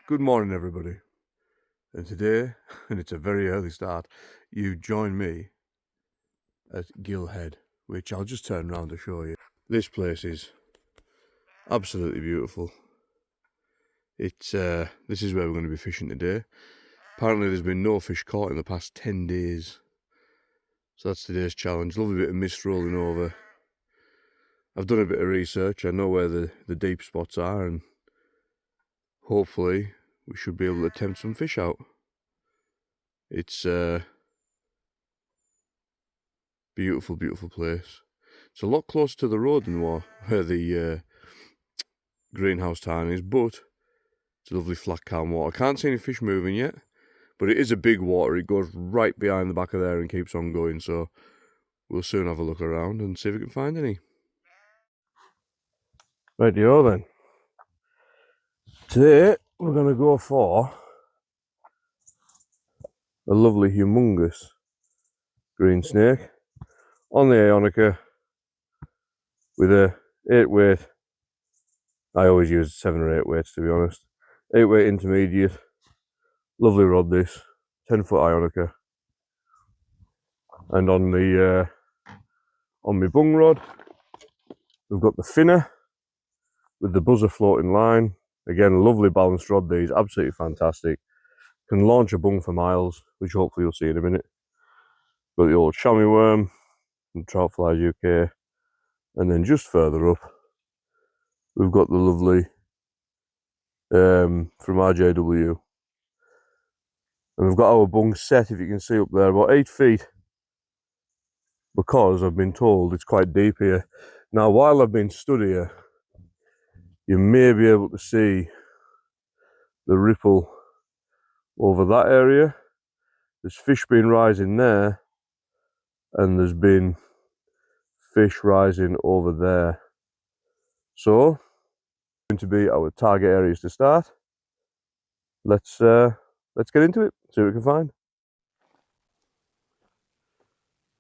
Good morning, everybody. And today, and it's a very early start, you join me at Ghyll Head, which I'll just turn around to show you. This place is absolutely beautiful. This is where we're going to be fishing today. Apparently there's been no fish caught in the past 10 days. So that's today's challenge. Lovely bit of mist rolling over. I've done a bit of research. I know where the deep spots are, and hopefully we should be able to tempt some fish out. It's beautiful, beautiful place. It's a lot closer to the road than where the greenhouse town is, but it's a lovely flat, calm water. I can't see any fish moving yet, but it is a big water. It goes right behind the back of there and keeps on going, so we'll soon have a look around and see if we can find any. Rightio then. Today we're going to go for a lovely, humongous green snake on the Ionica with a 8-weight. I always use 7 or 8 weights, to be honest. 8-weight intermediate. Lovely rod this. 10-foot Ionica. And on my bung rod, we've got the finner with the buzzer floating line. Again, a lovely balanced rod these, absolutely fantastic. Can launch a bung for miles, which hopefully you'll see in a minute. Got the old chamois worm from Trout Flies UK. And then just further up, we've got the lovely from RJW. And we've got our bung set, if you can see up there, about 8 feet. Because I've been told it's quite deep here. Now, while I've been stood here, you may be able to see the ripple over that area. There's fish been rising there, and there's been fish rising over there. So, going to be our target areas to start. Let's get into it, see what we can find.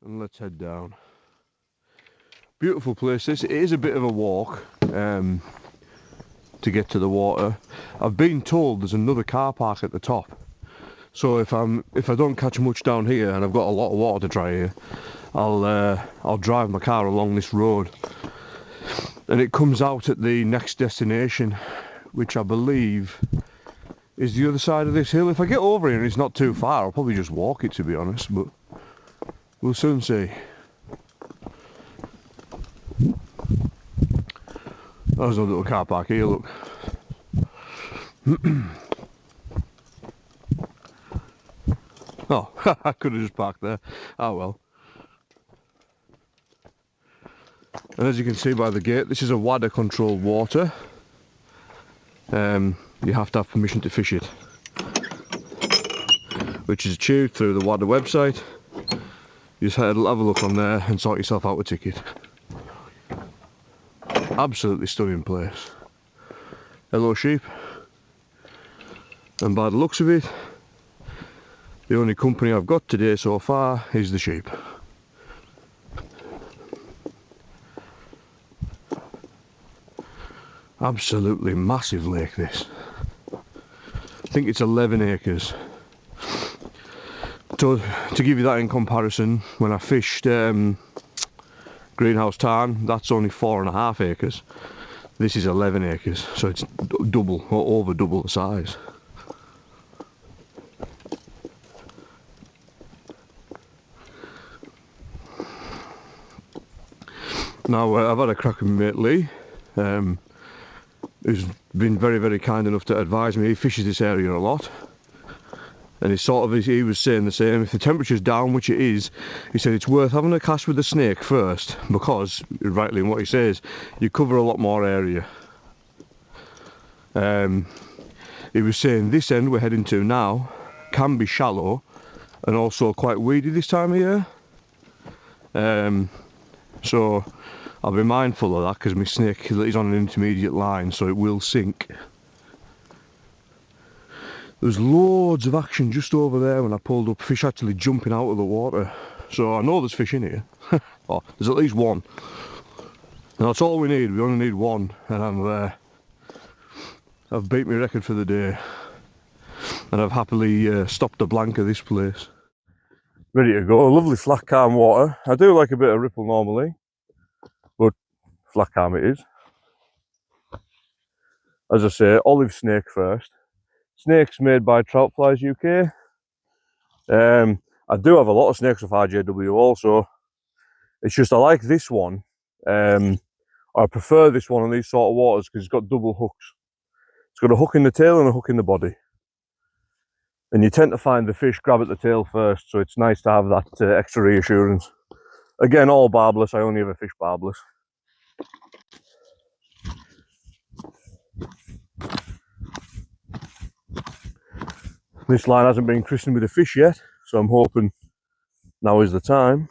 And let's head down. Beautiful place this. It is a bit of a walk to get to the water. I've been told there's another car park at the top. So if I don't catch much down here and I've got a lot of water to try here, I'll drive my car along this road, and it comes out at the next destination, which I believe is the other side of this hill. If I get over here and it's not too far, I'll probably just walk it, to be honest, but we'll soon see. There's a little car park here, look. Oh, I could have just parked there. Oh well. And as you can see by the gate, this is a WADA controlled water. You have to have permission to fish it, which is achieved through the WADA website. You just have a look on there and sort yourself out a ticket. Absolutely stunning place. Hello sheep. And by the looks of it, the only company I've got today so far is the sheep. Absolutely massive lake this. I think it's 11 acres. To give you that in comparison, when I fished Greenhouse Tarn, that's only 4.5 acres. This is 11 acres, so it's double or over double the size. Now I've had a crack with my mate Lee, who's been very, very kind enough to advise me. He fishes this area a lot, and he was saying the same. If the temperature's down, which it is, he said it's worth having a cast with the snake first, because rightly in what he says, you cover a lot more area. He was saying this end we're heading to now can be shallow and also quite weedy this time of year. So I'll be mindful of that, because my snake is on an intermediate line, so it will sink. There's loads of action just over there when I pulled up, fish actually jumping out of the water. So I know there's fish in here. Oh, there's at least one. And that's all we need, we only need one, and I've beat my record for the day. and I've happily stopped the blank of this place. Ready to go. Lovely flat calm water. I do like a bit of ripple normally, but flat calm it is. As I say, olive snake first. Snakes made by Trout Flies UK. I do have a lot of snakes off RJW also. It's just I like this one. I prefer this one on these sort of waters because it's got double hooks. It's got a hook in the tail and a hook in the body. And you tend to find the fish grab at the tail first, so it's nice to have that extra reassurance. Again, all barbless. I only ever fish barbless. This line hasn't been christened with a fish yet, so I'm hoping now is the time.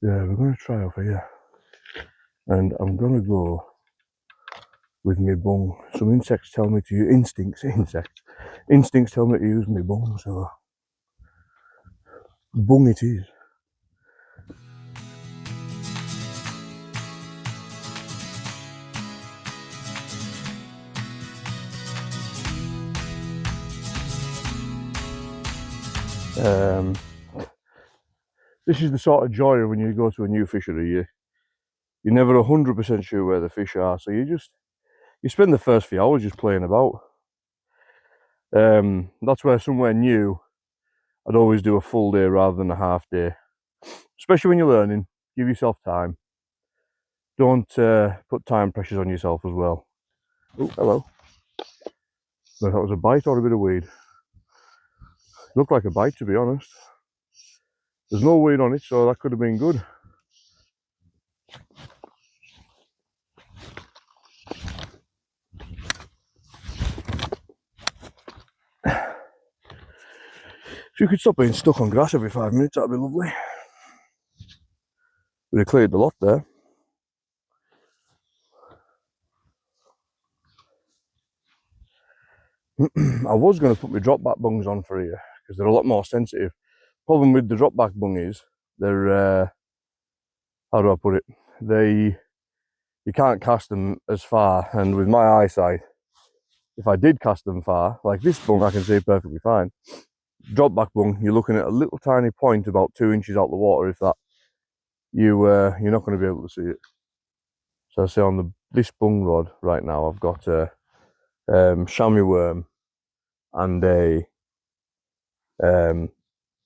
Yeah, we're going to try over here. And I'm going to go with my bung. Some insects tell me to use, instincts tell me to use my bung, so bung it is. This is the sort of joy of when you go to a new fishery. You're never 100% sure where the fish are, so you spend the first few hours just playing about. That's where somewhere new, I'd always do a full day rather than a half day. Especially when you're learning, give yourself time. Don't put time pressures on yourself as well. Oh, hello. I thought it was a bite or a bit of weed. Looked like a bite, to be honest. There's no weed on it, so that could have been good. If you could stop being stuck on grass every 5 minutes, that'd be lovely. We'd have cleared the lot there. I was going to put my drop back bungs on for you because they're a lot more sensitive. Problem with the drop back bung is they're how do I put it? You can't cast them as far, and with my eyesight, if I did cast them far, like this bung, I can see perfectly fine. Drop back bung, you're looking at a little tiny point about 2 inches out the water. If that, you're not going to be able to see it. So I say on this bung rod right now, I've got a chamois worm and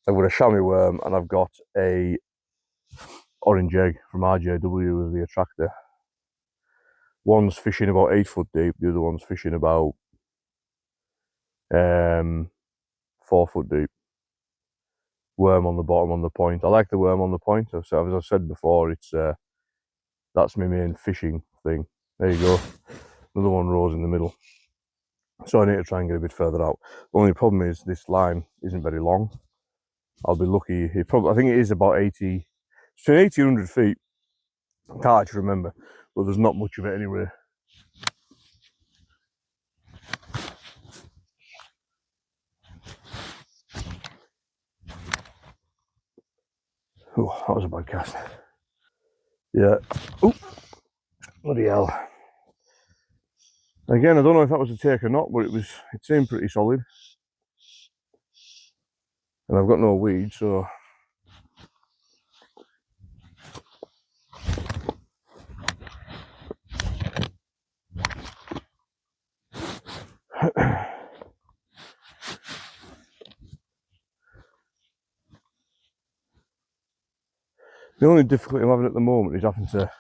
I've got a chamois worm and I've got a orange egg from RJW as the attractor. One's fishing about 8 foot deep, the other one's fishing about 4 foot deep. Worm on the bottom on the point. I like the worm on the point. As I've said before, it's that's my main fishing thing. There you go. Another one rose in the middle. So I need to try and get a bit further out. The only problem is this line isn't very long. I'll be lucky. I think it is about 80, between 80 and 100 feet. I can't actually remember, but there's not much of it anyway. Oh, that was a bad cast. Yeah. Oh, bloody hell. Again, I don't know if that was a take or not, but it seemed pretty solid. And I've got no weed, so the only difficulty I'm having at the moment is having to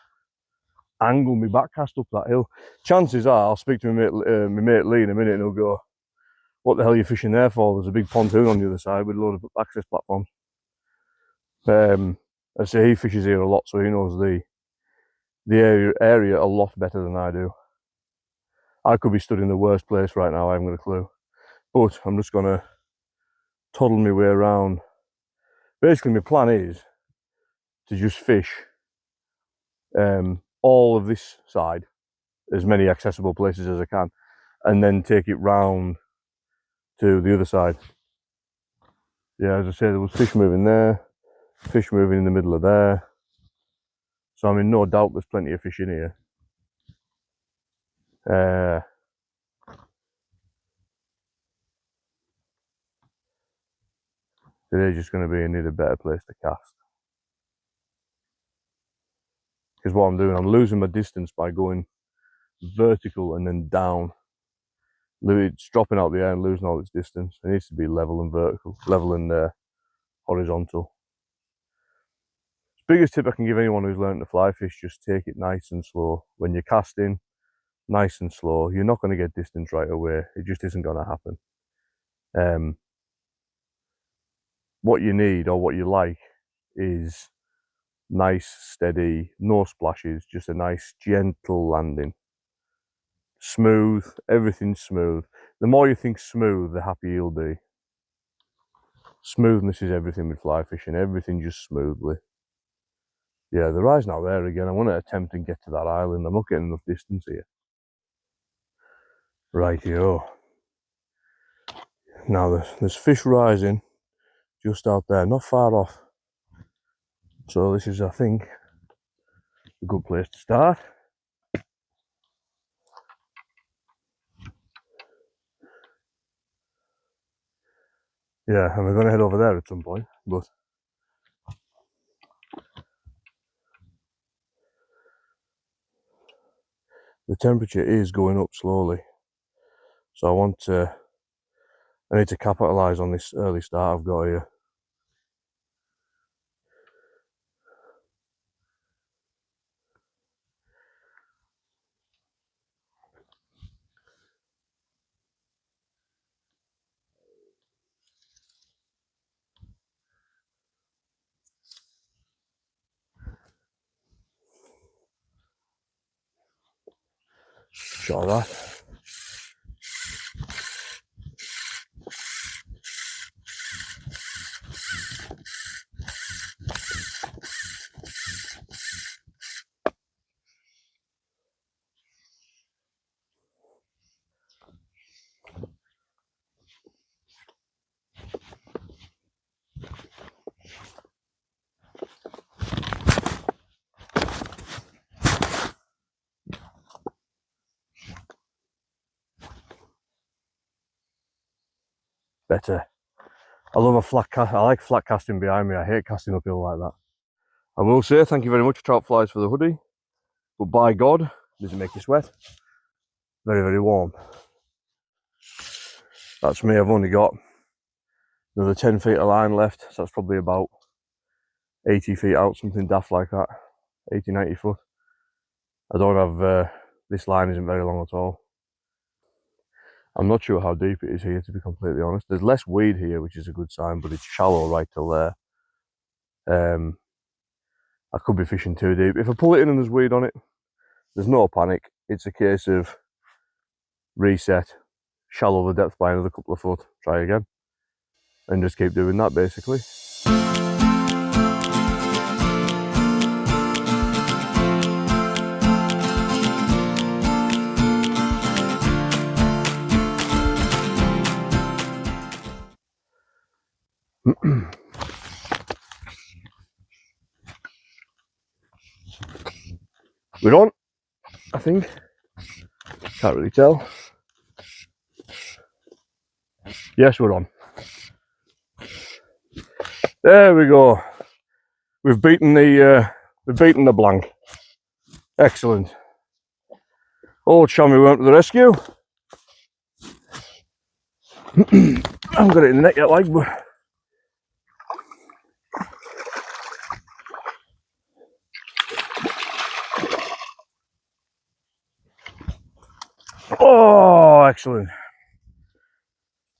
angle my back cast up that hill. Chances are I'll speak to my mate Lee in a minute and he'll go, "What the hell are you fishing there for? There's a big pontoon on the other side with a load of access platforms." I say he fishes here a lot, so he knows the area a lot better than I do. I could be stood in the worst place right now, I haven't got a clue. But I'm just gonna toddle my way around. Basically, my plan is to just fish all of this side as many accessible places as I can, and then take it round to the other side. Yeah, as I say, there was fish moving there, fish moving in the middle of there. So I'm in no doubt there's plenty of fish in here. Today's just going to be need a better place to cast. Because what I'm doing, I'm losing my distance by going vertical and then down. It's dropping out the air and losing all its distance. It needs to be level and vertical, level and horizontal. Biggest tip I can give anyone who's learning to fly fish, just take it nice and slow. When you're casting, nice and slow. You're not going to get distance right away. It just isn't going to happen. What you need, or what you like, is nice, steady, no splashes, just a nice, gentle landing. Smooth, everything's smooth. The more you think smooth, the happier you'll be. Smoothness is everything with fly fishing, everything just smoothly. Yeah, the ride's not there again. I want to attempt and get to that island. I'm not getting enough distance here. Rightio. Now there's fish rising just out there, not far off. So this is, I think, a good place to start. Yeah, and we're going to head over there at some point, but the temperature is going up slowly. So I need to capitalise on this early start I've got here. Shot of that. Better. I love a flat cast. I like flat casting behind me. I hate casting uphill like that. I will say thank you very much, Trout Flies, for the hoodie. But by God, does it make you sweat? Very, very warm. That's me. I've only got another 10 feet of line left. So that's probably about 80 feet out, something daft like that. 80, 90 foot. I don't have, this line isn't very long at all. I'm not sure how deep it is here, to be completely honest. There's less weed here, which is a good sign, but it's shallow right till there. I could be fishing too deep. If I pull it in and there's weed on it, there's no panic. It's a case of reset, shallow the depth by another couple of foot, try again, and just keep doing that basically. We're on, I think. Can't really tell. Yes, we're on. There we go. We've beaten the blank. Excellent. Old Shammy went to the rescue. I haven't got it in the net yet, like, but oh, excellent.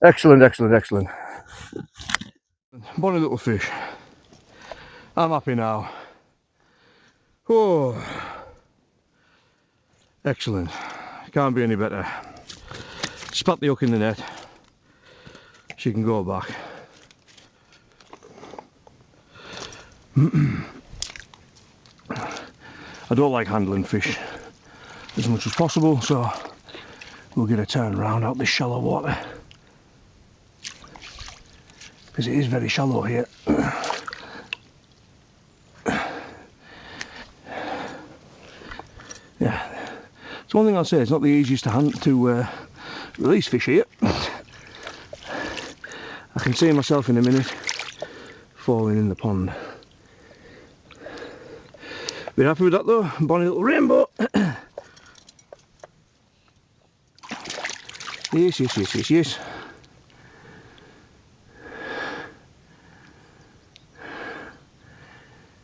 Excellent, excellent, excellent. Bonny little fish. I'm happy now. Oh, excellent. Can't be any better. Spat the hook in the net. She can go back. I don't like handling fish as much as possible, so we'll get a turn round out this shallow water, because it is very shallow here. Yeah, so one thing I'll say, it's not the easiest to release fish here. I can see myself in a minute falling in the pond. Be happy with that though, bonny little rainbow. Yes, yes, yes, yes, yes.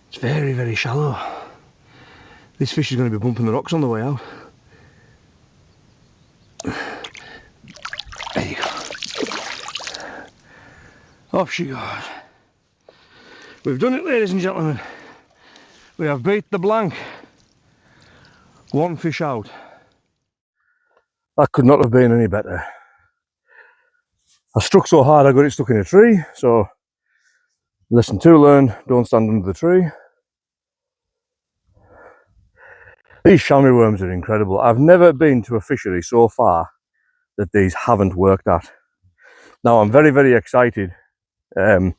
It's very, very shallow. This fish is going to be bumping the rocks on the way out. There you go. Off she goes. We've done it, ladies and gentlemen. We have beat the blank. One fish out. That could not have been any better. I struck so hard I got it stuck in a tree, so lesson 2 learned, don't stand under the tree. These chamois worms are incredible. I've never been to a fishery so far that these haven't worked at. Now I'm very, very excited. I'm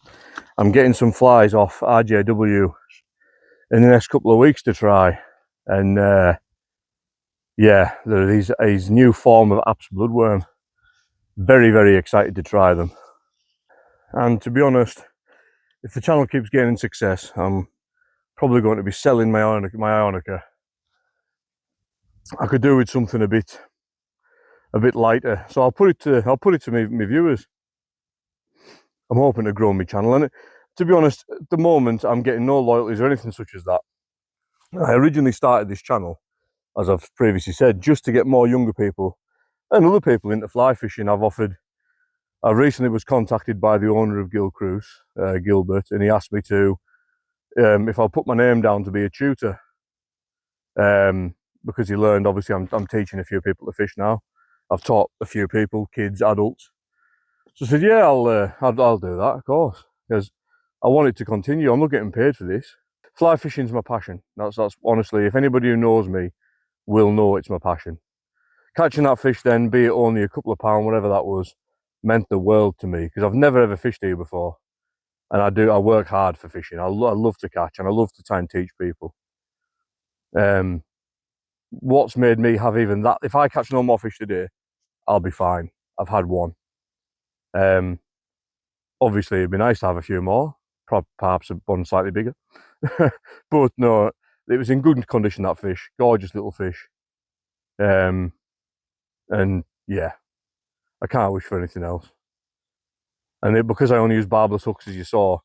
getting some flies off RJW in the next couple of weeks to try, and yeah, there are these new form of Apps bloodworm. Very, very excited to try them. And to be honest, if the channel keeps gaining success, I'm probably going to be selling my Ionica. I could do with something a bit lighter, so I'll put it to my viewers. I'm hoping to grow my channel, and to be honest, at the moment I'm getting no loyalties or anything such as that. I originally started this channel, as I've previously said, just to get more younger people and other people into fly fishing. I recently was contacted by the owner of Ghyll Cruise, Gilbert, and he asked me to, if I'll put my name down to be a tutor, because he learned, obviously I'm teaching a few people to fish now. I've taught a few people, kids, adults. So I said, yeah, I'll do that, of course, because I want it to continue. I'm not getting paid for this. Fly fishing's my passion. That's honestly, if anybody who knows me will know it's my passion. Catching that fish then, be it only a couple of pounds, whatever that was, meant the world to me, because I've never ever fished here before, and I work hard for fishing. I love to catch, and I love to try and teach people. What's made me have even that, if I catch no more fish today, I'll be fine. I've had one. Obviously it'd be nice to have a few more, perhaps one slightly bigger. But no, it was in good condition, that fish. Gorgeous little fish. And yeah, I can't wish for anything else. And because I only use barbless hooks, as you saw,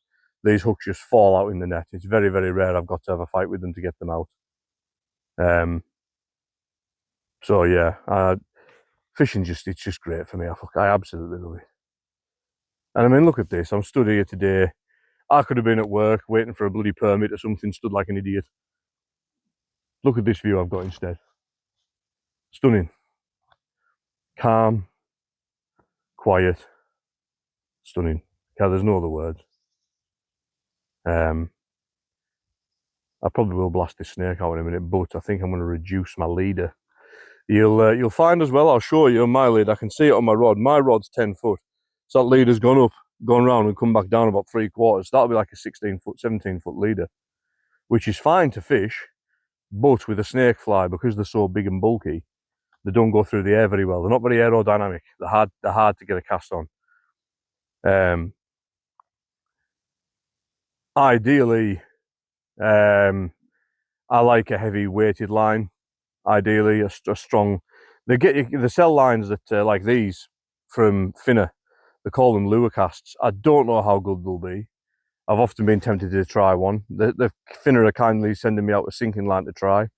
these hooks just fall out in the net. It's very, very rare I've got to have a fight with them to get them out. So yeah, fishing it's just great for me. I absolutely love it. And I mean, look at this. I'm stood here today. I could have been at work waiting for a bloody permit or something, stood like an idiot. Look at this view I've got instead. Stunning. Calm. Quiet. Stunning. There's no other words. I probably will blast this snake out in a minute, but I think I'm going to reduce my leader. You'll find as well, I'll show you on my lead, I can see it on my rod. My rod's 10 foot. So that leader's gone up, gone round and come back down about 3/4. That'll be like a 16 foot, 17 foot leader, which is fine to fish, but with a snake fly, because they're so big and bulky, they don't go through the air very well. They're not very aerodynamic. They're hard to get a cast on. Ideally, I like a heavy weighted line. Ideally, a strong. They sell lines that like these from Finner. They call them lure casts. I don't know how good they'll be. I've often been tempted to try one. The Finner are kindly sending me out a sinking line to try.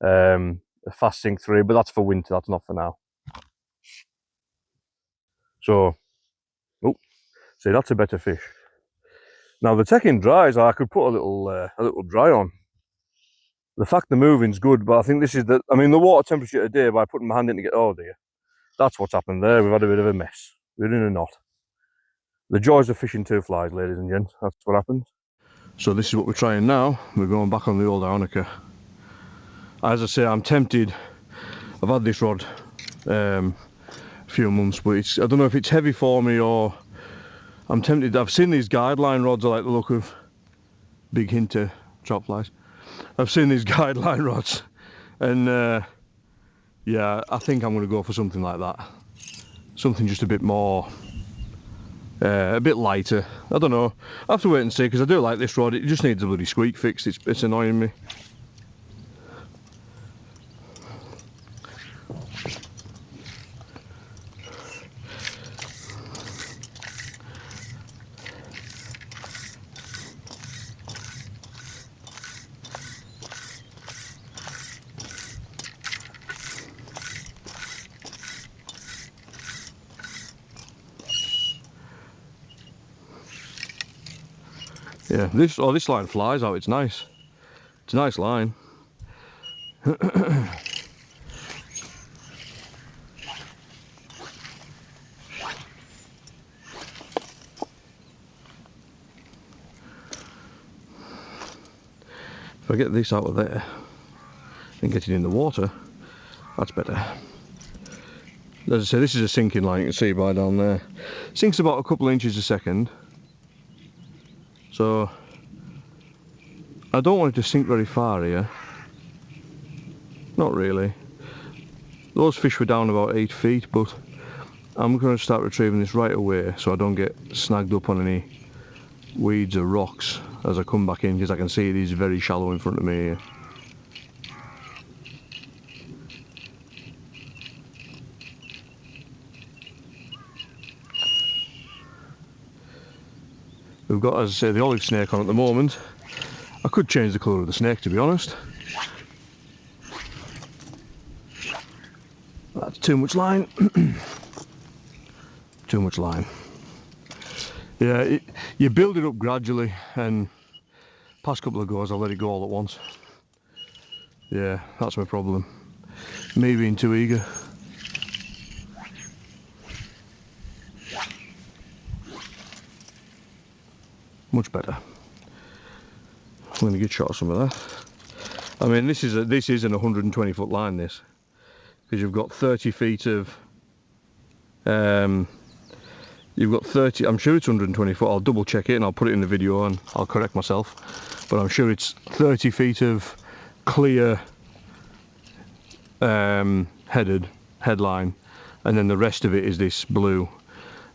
A fast sink 3, but that's for winter. That's not for now. So, oh, see, that's a better fish. Now the taking dries, I could put a little dry on. The fact the moving's good, but I think this is the water temperature today, by putting my hand in to get, oh dear, that's what's happened there. We've had a bit of a mess. We're in a knot. The joys of fishing 2 flies, ladies and gents. That's what happens. So this is what we're trying now. We're going back on the old Ionica. As I say, I'm tempted. I've had this rod a few months, but I don't know if it's heavy for me or I'm tempted. I've seen these guideline rods. I like the look of. Big hint to trap flies. I've seen these guideline rods, and yeah, I think I'm going to go for something like that. Something just a bit more, a bit lighter. I don't know. I have to wait and see, because I do like this rod. It just needs a bloody squeak fixed. It's annoying me. Yeah, this line flies out. It's nice. It's a nice line. If I get this out of there and get it in the water, that's better. As I say, this is a sinking line, you can see by down there. Sinks about a couple of inches a second. So I don't want it to sink very far here. Not really. Those fish were down about 8 feet, but I'm going to start retrieving this right away so I don't get snagged up on any weeds or rocks as I come back in, because I can see it is very shallow in front of me here. We've got, as I say, the olive snake on at the moment. I could change the colour of the snake, to be honest. That's too much line. Too much line. Yeah, you build it up gradually, and past couple of goes I'll let it go all at once. Yeah, that's my problem. Me being too eager. Much better. I'm going to get shot of some of that. I mean, this is an 120 foot line, this, because you've got 30 feet of you've got 30, I'm sure it's 120 foot. I'll double check it and I'll put it in the video and I'll correct myself, but I'm sure it's 30 feet of clear headline, and then the rest of it is this blue,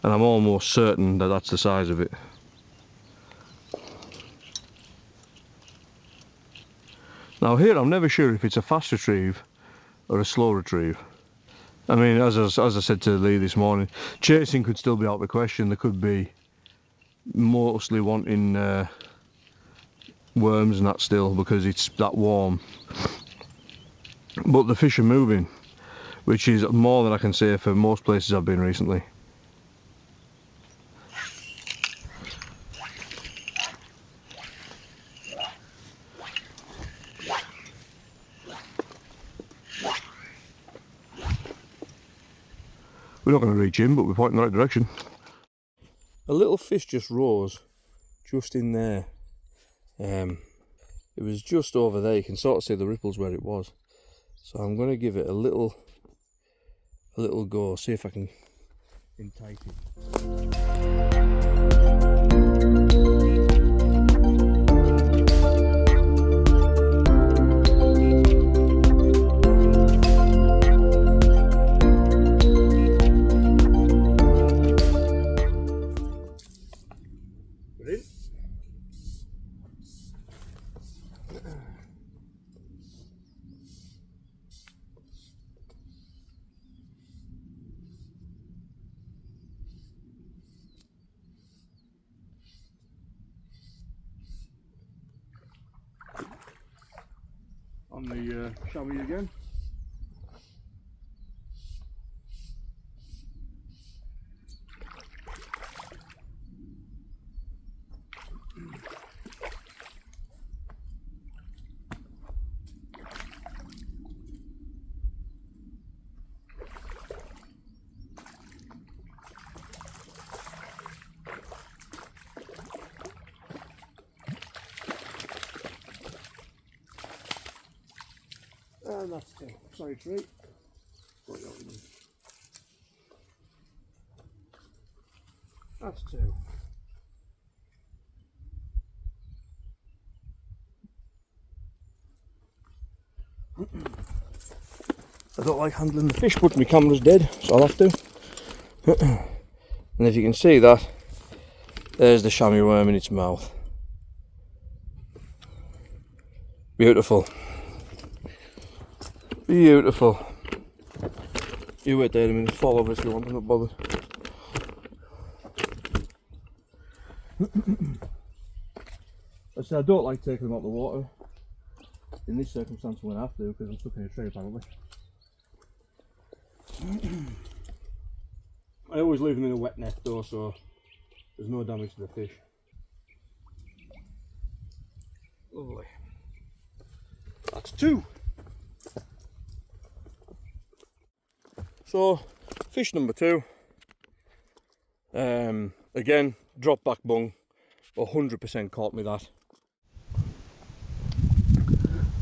and I'm almost certain that that's the size of it. Now here I'm never sure if it's a fast retrieve or a slow retrieve. I mean, as I said to Lee this morning, chasing could still be out of the question. There could be mostly wanting worms and that still, because it's that warm. But the fish are moving, which is more than I can say for most places I've been recently. We're not going to reach him, but we're pointing in the right direction. A little fish just rose just in there. It was just over there. You can sort of see the ripples where it was. So I'm going to give it a little go, see if I can entice it. On the chamois again. And that's it. Sorry, tree. That's two. I don't like handling the fish, but my camera's dead, so I'll have to. And if you can see that, there's the chamois worm in its mouth. Beautiful. Beautiful. You wait there a minute, fall over if you want, I'm not bothered. I said I don't like taking them out of the water. In this circumstance I'm going to have to, because I'm stuck in a tree apparently. I always leave them in a wet net though, so there's no damage to the fish. Lovely. That's two. So, fish number two. Again, drop back bung. 100% caught me that.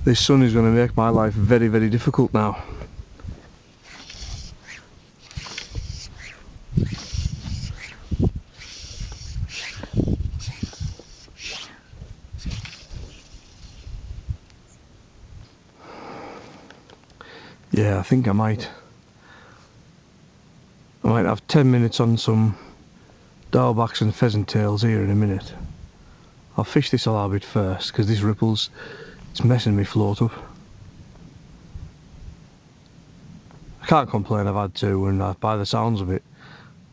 This sun is going to make my life very, very difficult now. Yeah, I think I might have 10 minutes on some dowbacks and pheasant tails here in a minute. I'll fish this a little bit first because this ripple's, it's messing me float up. I can't complain, I've had two, and by the sounds of it,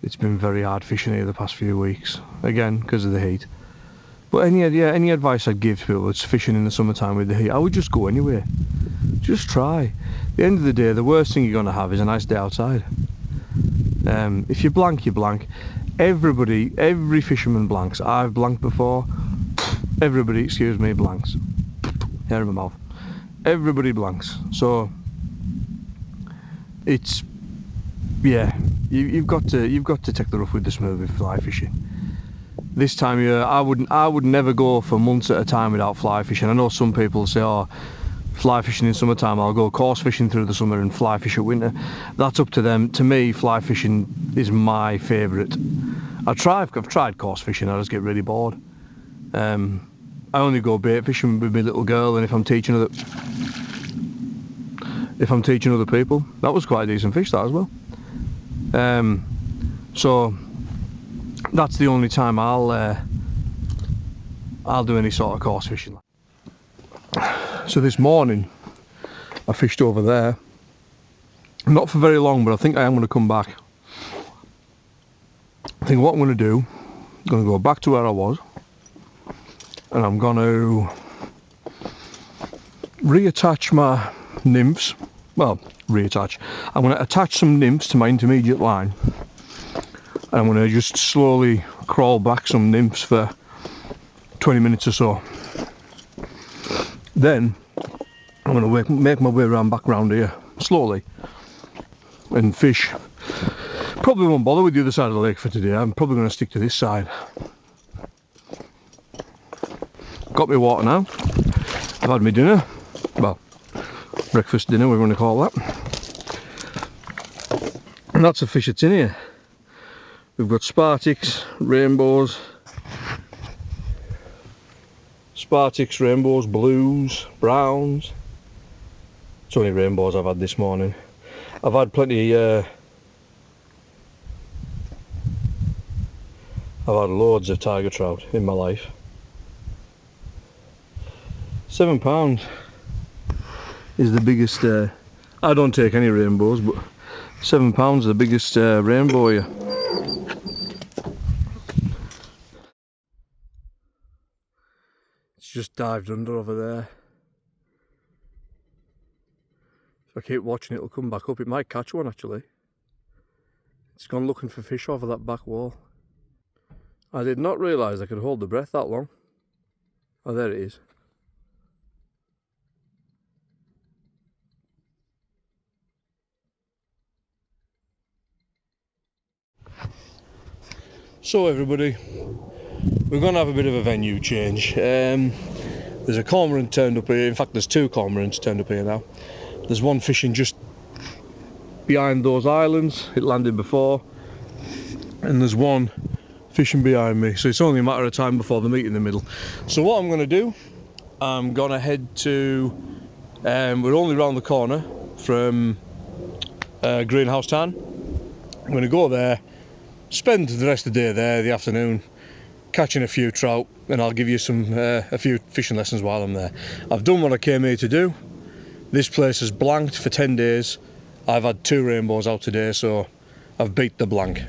it's been very hard fishing here the past few weeks. Again, because of the heat. But any advice I'd give to people that's fishing in the summertime with the heat, I would just go anyway. Just try. At the end of the day, the worst thing you're going to have is a nice day outside. If you blank, you blank. Every fisherman blanks. I've blanked before. Everybody, excuse me, blanks. Hair in my mouth. Everybody blanks. So it's, yeah, you've got to take the rough with the smooth with fly fishing. This time of year, I would never go for months at a time without fly fishing. I know some people say, oh, fly fishing in summertime, I'll go coarse fishing through the summer and fly fish at winter. That's up to them. To me, fly fishing is my favourite. I've tried coarse fishing, I just get really bored. I only go bait fishing with my little girl, and if I'm teaching other people. That was quite a decent fish, that as well. So that's the only time I'll do any sort of coarse fishing. So this morning I fished over there, not for very long, but I think I am going to come back. I think what I'm going to do, I'm going to go back to where I was, and I'm going to reattach my nymphs. Well, reattach. I'm going to attach some nymphs to my intermediate line, and I'm going to just slowly crawl back some nymphs for 20 minutes or so. Then I'm going to make my way back around here slowly and fish. Probably won't bother with the other side of the lake for today. I'm probably going to stick to this side. Got my water now. I've had my dinner. Well, breakfast, dinner, we're going to call that. And that's the fish that's in here. We've got spartics, rainbows, blues, browns. It's only rainbows I've had this morning. I've had plenty, I've had loads of tiger trout in my life. £7 is the biggest, I don't take any rainbows, but £7 is the biggest rainbow here. It's just dived under over there. If I keep watching, it'll come back up. It might catch one actually. It's gone looking for fish over that back wall. I did not realise I could hold the breath that long. Oh, there it is. So everybody, we're going to have a bit of a venue change. There's a cormorant turned up here. In fact, there's two cormorants turned up here now. There's one fishing just behind those islands. It landed before, and there's one fishing behind me, so it's only a matter of time before they meet in the middle. So what I'm going to do, I'm going to head to, we're only round the corner from Greenhouse Town. I'm going to go there, spend the rest of the day there, the afternoon, catching a few trout, and I'll give you a few fishing lessons while I'm there. I've done what I came here to do. This place is blanked for 10 days. I've had 2 rainbows out today, so I've beat the blank.